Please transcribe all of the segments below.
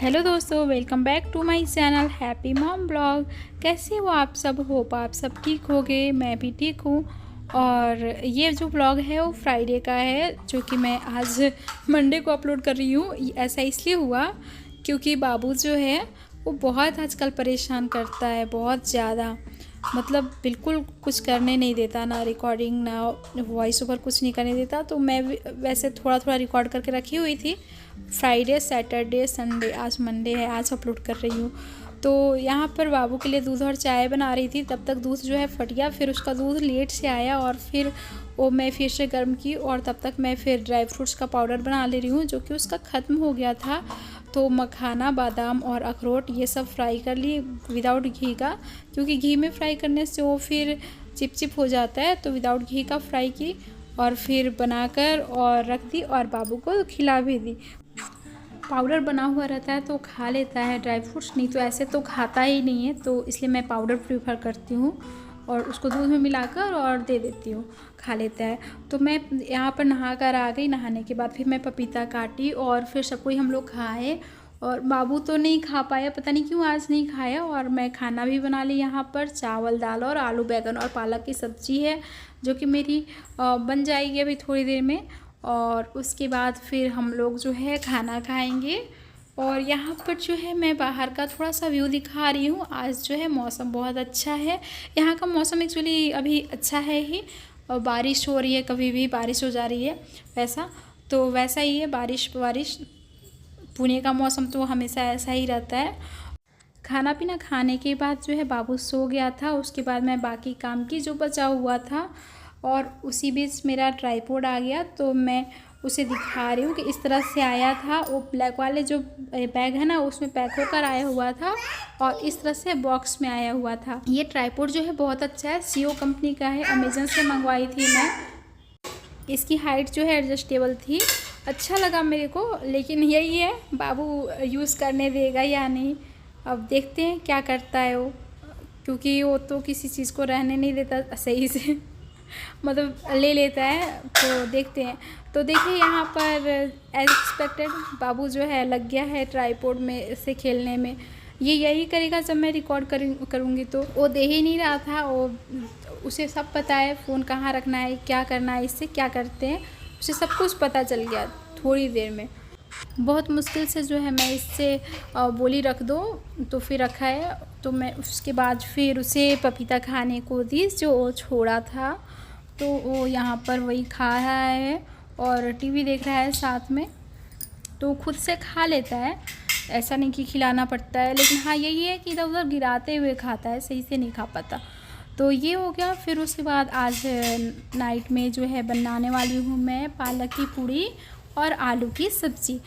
Hello दोस्तों, welcome back to my channel happy mom blog. कैसे हो आप सब? होप आप सब ठीक होगे। मैं भी ठीक हूँ। और ये जो ब्लॉग है वो फ्राइडे का है, जो कि मैं आज मंडे को अपलोड कर रही हूँ। ऐसा इसलिए हुआ क्योंकि बाबू जो है वो बहुत आजकल परेशान करता है, बहुत ज़्यादा। मतलब बिल्कुल कुछ करने नहीं देता, ना रिकॉर्डिंग ना वॉइस ओवर, कुछ नहीं करने देता। तो मैं वैसे थोड़ा थोड़ा रिकॉर्ड करके रखी हुई थी, फ्राइडे सैटरडे संडे। आज मंडे है, आज अपलोड कर रही हूँ। तो यहाँ पर बाबू के लिए दूध और चाय बना रही थी, तब तक दूध जो है फट गया। फिर उसका दूध लेट से आया और फिर वो मैं फिर से गर्म की, और तब तक मैं फिर ड्राई फ्रूट्स का पाउडर बना ले रही हूँ, जो कि उसका ख़त्म हो गया था। तो मखाना, बादाम और अखरोट ये सब फ्राई कर ली विदाउट घी का, क्योंकि घी में फ्राई करने से वो फिर चिपचिप हो जाता है। तो विदाउट घी का फ्राई की और फिर बनाकर और रख दी और बाबू को खिला भी दी। पाउडर बना हुआ रहता है तो खा लेता है ड्राई फ्रूट्स, नहीं तो ऐसे तो खाता ही नहीं है। तो इसलिए मैं पाउडर प्रीफर करती हूँ और उसको दूध में मिलाकर और दे देती हूँ, खा लेता है। तो मैं यहाँ पर नहा कर आ गई। नहाने के बाद फिर मैं पपीता काटी और फिर सब कोई हम लोग खाए। और बाबू तो नहीं खा पाया, पता नहीं क्यों आज नहीं खाया। और मैं खाना भी बना ली। यहाँ पर चावल, दाल और आलू बैंगन और पालक की सब्ज़ी है, जो कि मेरी बन जाएगी अभी थोड़ी देर में। और उसके बाद फिर हम लोग जो है खाना खाएंगे। और यहाँ पर जो है मैं बाहर का थोड़ा सा व्यू दिखा रही हूँ। आज जो है मौसम बहुत अच्छा है। यहाँ का मौसम एक्चुअली अभी अच्छा है ही, और बारिश हो रही है, कभी भी बारिश हो जा रही है, वैसा तो वैसा ही है। बारिश बारिश, पुणे का मौसम तो हमेशा ऐसा ही रहता है। खाना पीना खाने के बाद जो है बाबू सो गया था। उसके बाद मैं बाकी काम की जो बचा हुआ था, और उसी बीच मेरा ट्राइपॉड आ गया, तो मैं उसे दिखा रही हूँ कि इस तरह से आया था। वो ब्लैक वाले जो बैग है ना, उसमें पैक होकर आया हुआ था और इस तरह से बॉक्स में आया हुआ था। ये ट्राइपॉड जो है बहुत अच्छा है, सीओ कंपनी का है, अमेजन से मंगवाई थी मैं। इसकी हाइट जो है एडजस्टेबल थी, अच्छा लगा मेरे को। लेकिन यही है, बाबू यूज़ करने देगा या नहीं, अब देखते हैं क्या करता है वो, क्योंकि वो तो किसी चीज़ को रहने नहीं देता सही से मतलब ले लेता है। तो देखते हैं। तो देखिए यहाँ पर एज एक्सपेक्टेड बाबू जो है लग गया है ट्राइपॉड में से खेलने में। ये यही करेगा जब मैं रिकॉर्ड करूँगी। तो वो दे ही नहीं रहा था। वो उसे सब पता है, फ़ोन कहाँ रखना है, क्या करना है, इससे क्या करते हैं, उसे सब कुछ पता चल गया थोड़ी देर में। बहुत मुश्किल से जो है मैं इससे बोली रख दो, तो फिर रखा है। तो मैं उसके बाद फिर उसे पपीता खाने को दी जो छोड़ा था। तो वो यहाँ पर वही खा रहा है और टीवी देख रहा है साथ में। तो खुद से खा लेता है, ऐसा नहीं कि खिलाना पड़ता है। लेकिन हाँ यही है कि इधर उधर गिराते हुए खाता है, सही से नहीं खा पाता। तो ये हो गया। फिर उसके बाद आज नाइट में जो है बनाने वाली हूँ मैं पालक की पूड़ी और आलू की सब्ज़ी।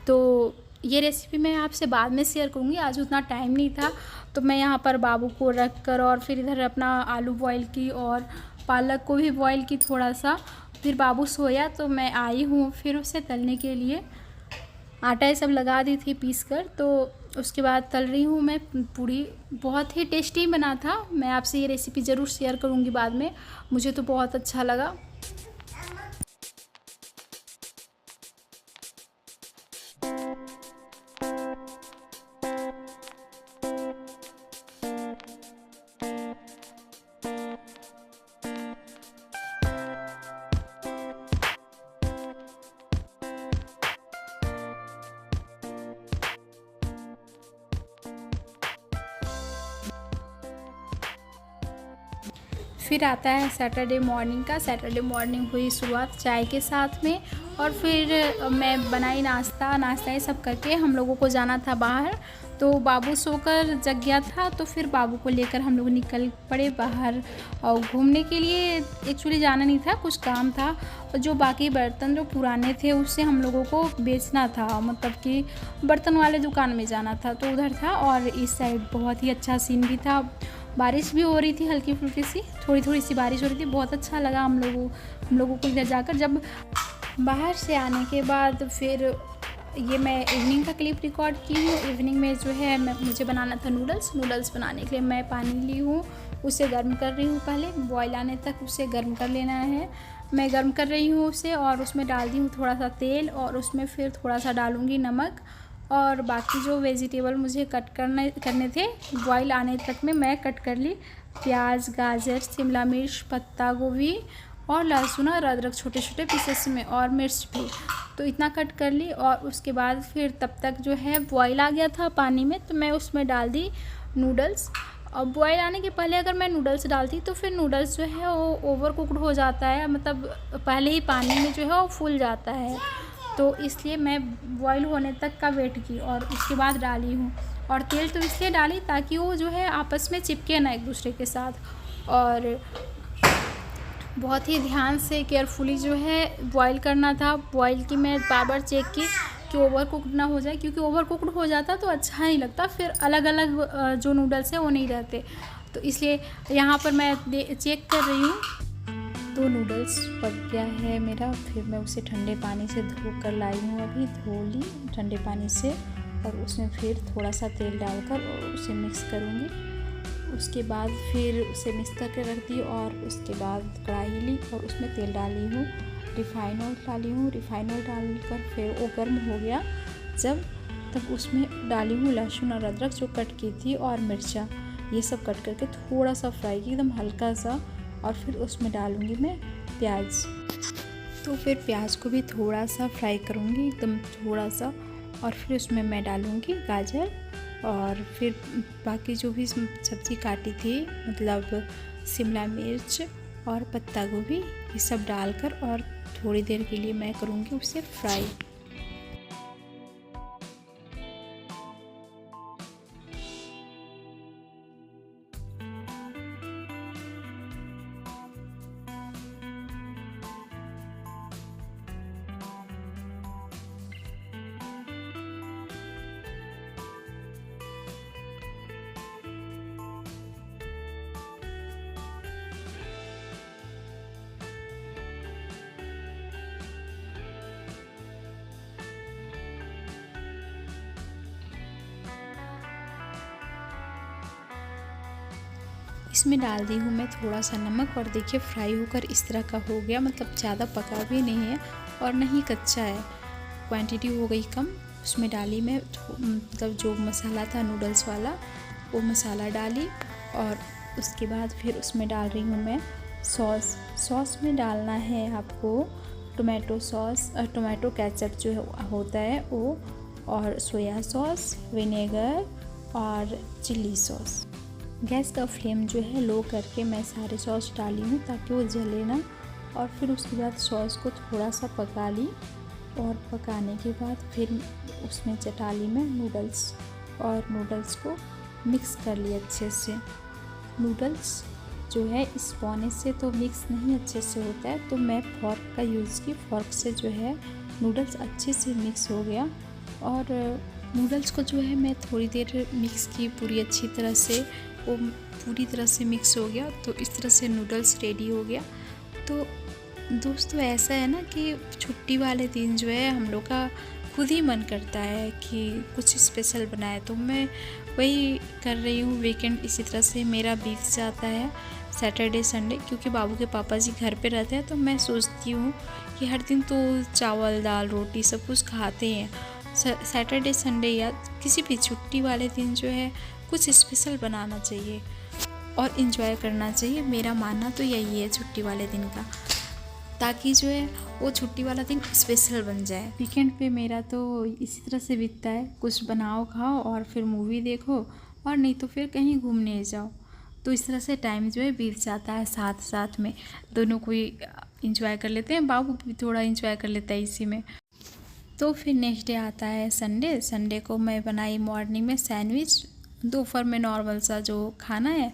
तो ये रेसिपी मैं आपसे बाद में शेयर करूँगी, आज उतना टाइम नहीं था। तो मैं यहाँ पर बाबू को रख कर और फिर इधर अपना आलू बॉईल की और पालक को भी बॉईल की थोड़ा सा। फिर बाबू सोया तो मैं आई हूँ फिर उसे तलने के लिए। आटा ये सब लगा दी थी पीस कर, तो उसके बाद तल रही हूँ मैं पूड़ी। बहुत ही टेस्टी बना था। मैं आपसे ये रेसिपी ज़रूर शेयर करूँगी बाद में, मुझे तो बहुत अच्छा लगा। फिर आता है सैटरडे मॉर्निंग का। सैटरडे मॉर्निंग हुई शुरुआत चाय के साथ में, और फिर मैं बनाई नाश्ता ये सब करके हम लोगों को जाना था बाहर। तो बाबू सोकर जग गया था, तो फिर बाबू को लेकर हम लोग निकल पड़े बाहर और घूमने के लिए। एक्चुअली जाना नहीं था, कुछ काम था। और जो बाकी बर्तन जो पुराने थे उससे हम लोगों को बेचना था, मतलब कि बर्तन वाले दुकान में जाना था, तो उधर था। और इस साइड बहुत ही अच्छा सीन भी था, बारिश भी हो रही थी, हल्की फुल्की सी, थोड़ी थोड़ी सी बारिश हो रही थी। बहुत अच्छा लगा हम लोगों को इधर जाकर। जब बाहर से आने के बाद फिर ये मैं इवनिंग का क्लिप रिकॉर्ड की हूँ। इवनिंग में जो है मुझे बनाना था नूडल्स बनाने के लिए मैं पानी ली हूँ, उसे गर्म कर रही हूँ। पहले बॉयल आने तक उसे गर्म कर लेना है। मैं गर्म कर रही हूँ उसे, और उसमें डाल दी हूँ थोड़ा सा तेल, और उसमें फिर थोड़ा सा डालूँगी नमक और बाकी जो वेजिटेबल मुझे कट करने थे बॉईल आने तक में मैं कट कर ली। प्याज, गाजर, शिमला मिर्च, पत्ता गोभी और लहसुन और अदरक छोटे छोटे पीसेस में, और मिर्च भी, तो इतना कट कर ली। और उसके बाद फिर तब तक जो है बॉईल आ गया था पानी में, तो मैं उसमें डाल दी नूडल्स। और बॉईल आने के पहले अगर मैं नूडल्स डालती तो फिर नूडल्स जो है वो ओवर कुक्ड हो जाता है, मतलब पहले ही पानी में जो है वो फूल जाता है, तो इसलिए मैं बॉईल होने तक का वेट की और उसके बाद डाली हूँ। और तेल तो इसलिए डाली ताकि वो जो है आपस में चिपके ना एक दूसरे के साथ, और बहुत ही ध्यान से केयरफुली जो है बॉईल करना था। बॉईल की मैं बार बार चेक की कि ओवर कुक्ड ना हो जाए, क्योंकि ओवर कुक्ड हो जाता तो अच्छा नहीं लगता, फिर अलग अलग जो नूडल्स हैं वो नहीं रहते, तो इसलिए यहाँ पर मैं चेक कर रही हूँ। तो नूडल्स पक गया है मेरा, फिर मैं उसे ठंडे पानी से धो कर लाई हूँ, अभी धो ली ठंडे पानी से, और उसमें फिर थोड़ा सा तेल डालकर और उसे मिक्स करूँगी। उसके बाद फिर उसे मिक्स करके रख दी, और उसके बाद कढ़ाई ली और उसमें तेल डाली हूँ, रिफ़ाइन ऑयल डाली हूँ। रिफ़ाइन ऑयल डालकर फिर वो गर्म हो गया जब, तब उसमें डाली हूँ लहसुन और अदरक जो कट की थी, और मिर्चा, ये सब कट करके थोड़ा सा फ्राई की एकदम हल्का सा, और फिर उसमें डालूँगी मैं प्याज। तो फिर प्याज को भी थोड़ा सा फ्राई करूँगी एकदम थोड़ा सा, और फिर उसमें मैं डालूँगी गाजर, और फिर बाकी जो भी सब्ज़ी काटी थी, मतलब शिमला मिर्च और पत्ता गोभी, ये सब डालकर और थोड़ी देर के लिए मैं करूँगी उसे फ्राई। इसमें डाल दी हूँ मैं थोड़ा सा नमक, और देखिए फ्राई होकर इस तरह का हो गया, मतलब ज़्यादा पका भी नहीं है और नहीं कच्चा है। क्वांटिटी हो गई कम, उसमें डाली मैं मतलब जो मसाला था नूडल्स वाला, वो मसाला डाली, और उसके बाद फिर उसमें डाल रही हूँ मैं सॉस में डालना है आपको टोमेटो सॉस, टोमेटो केचप जो होता है वो, और सोया सॉस, विनेगर और चिल्ली सॉस। गैस का फ्लेम जो है लो करके मैं सारे सॉस डाली हूँ ताकि वो जले ना, और फिर उसके बाद सॉस को थोड़ा सा पका ली, और पकाने के बाद फिर उसमें चटा ली मैं नूडल्स, और नूडल्स को मिक्स कर लिया अच्छे से। नूडल्स जो है स्पॉन से तो मिक्स नहीं अच्छे से होता है, तो मैं फॉर्क का यूज़ की, फॉर्क से जो है नूडल्स अच्छे से मिक्स हो गया। और नूडल्स को जो है मैं थोड़ी देर मिक्स की पूरी अच्छी तरह से, वो पूरी तरह से मिक्स हो गया, तो इस तरह से नूडल्स रेडी हो गया। तो दोस्तों ऐसा है ना कि छुट्टी वाले दिन जो है हम लोग का खुद ही मन करता है कि कुछ स्पेशल बनाए, तो मैं वही कर रही हूँ। वीकेंड इसी तरह से मेरा बीत जाता है, सैटरडे संडे, क्योंकि बाबू के पापा जी घर पे रहते हैं, तो मैं सोचती हूँ कि हर दिन तो चावल दाल रोटी सब कुछ खाते हैं, सैटरडे संडे या किसी भी छुट्टी वाले दिन जो है कुछ स्पेशल बनाना चाहिए और इन्जॉय करना चाहिए। मेरा मानना तो यही है छुट्टी वाले दिन का, ताकि जो है वो छुट्टी वाला दिन स्पेशल बन जाए। वीकेंड पे मेरा तो इसी तरह से बीतता है, कुछ बनाओ खाओ और फिर मूवी देखो, और नहीं तो फिर कहीं घूमने जाओ। तो इस तरह से टाइम जो है बीत जाता है, साथ साथ में दोनों कोई इंजॉय कर लेते हैं, बाबू भी थोड़ा इंजॉय कर लेता है इसी में। तो फिर नेक्स्ट डे आता है संडे। संडे को मैं बनाई मॉर्निंग में सैंडविच, दोपहर में नॉर्मल सा जो खाना है,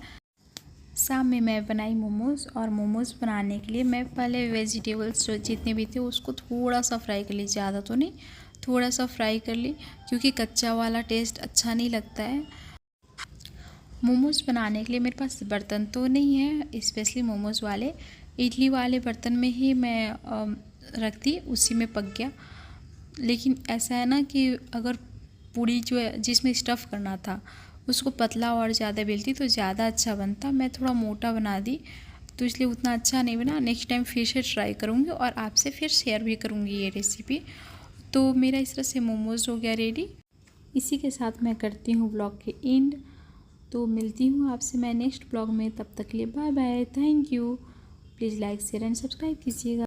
शाम में मैं बनाई मोमोज़। और मोमोज़ बनाने के लिए मैं पहले वेजिटेबल्स जो जितने भी थे उसको थोड़ा सा फ्राई कर ली, ज़्यादा तो नहीं, थोड़ा सा फ्राई कर ली, क्योंकि कच्चा वाला टेस्ट अच्छा नहीं लगता है। मोमोज़ बनाने के लिए मेरे पास बर्तन तो नहीं है स्पेशली मोमोज़ वाले, इडली वाले बर्तन में ही मैं रख दी, उसी में पक गया। लेकिन ऐसा है ना कि अगर पूड़ी जो है जिसमें स्टफ़ करना था उसको पतला और ज़्यादा बेलती तो ज़्यादा अच्छा बनता, मैं थोड़ा मोटा बना दी तो इसलिए उतना अच्छा नहीं बना। नेक्स्ट टाइम फिर से ट्राई करूँगी और आपसे फिर शेयर भी करूँगी ये रेसिपी। तो मेरा इस तरह से मोमोज़ हो गया रेडी। इसी के साथ मैं करती हूँ ब्लॉग के एंड। तो मिलती हूँ आपसे मैं नेक्स्ट ब्लॉग में, तब तक के लिए bye bye, thank you. Please like share and subscribe कीजिएगा।